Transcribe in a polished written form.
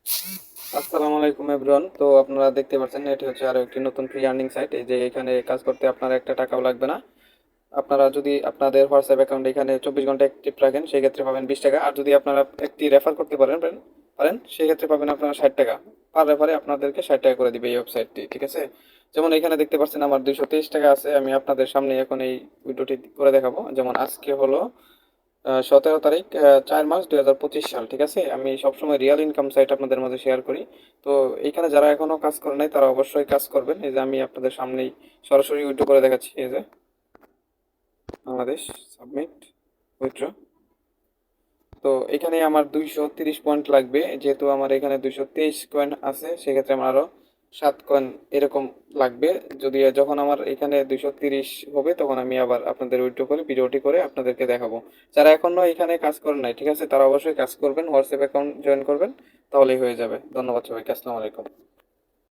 আসসালামু আলাইকুম এভরিওয়ান। তো আপনারা দেখতে পাচ্ছেন এটি হচ্ছে আরো একটি নতুন ফ্রি আর্নিং সাইট। এই যে এখানে কাজ করতে আপনার একটা টাকাও লাগবে না। আপনারা যদি আপনাদের হোয়াটসঅ্যাপ অ্যাকাউন্ট এখানে 24 ঘন্টা অ্যাক্টিভ রাখেন সেই ক্ষেত্রে পাবেন 20 টাকা। আর যদি আপনারা একটি রেফার করতে পারেন সেই ক্ষেত্রে পাবেন আপনারা 60 টাকা। পার রেফারে আপনাদেরকে 60 টাকা করে দিবে এই ওয়েবসাইটটি, ঠিক আছে? যেমন এখানে দেখতে পাচ্ছেন আমার 223 টাকা আছে। আমি আপনাদের সামনে এখন এই ভিডিওটি করে দেখাবো। যেমন আজকে হলো 17 তারিখ, 4 মার্চ 2025 সাল, ঠিক আছে? আমি সবসময় রিয়েল ইনকাম সাইট আপনাদের মাঝে শেয়ার করি। তো এইখানে যারা এখনো কাজ করে নাই তারা অবশ্যই কাজ করবেন। এই যে আমি আপনাদের সামনেই সরাসরি উইথড্র করে দেখাচ্ছি। এই যে বাংলাদেশ, সাবমিট, উইথড্র। তো এখানে আমার 230 পয়েন্ট লাগবে, যেহেতু আমার এখানে 223 কয়েন আছে সেক্ষেত্রে আমার আরো 7 কয়েন এরকম লাগবে। যদি যখন আমার এখানে 230 হবে তখন আমি আবার আপনাদের উইথড্র করে ভিডিওটি করে আপনাদেরকে দেখাবো। যারা এখনো এখানে কাজ করেন নাই, ঠিক আছে, তারা অবশ্যই কাজ করবেন, হোয়াটসঅ্যাপ অ্যাকাউন্ট জয়েন করবেন, তাহলেই হয়ে যাবে। ধন্যবাদ সবাইকে, আসসালামু আলাইকুম।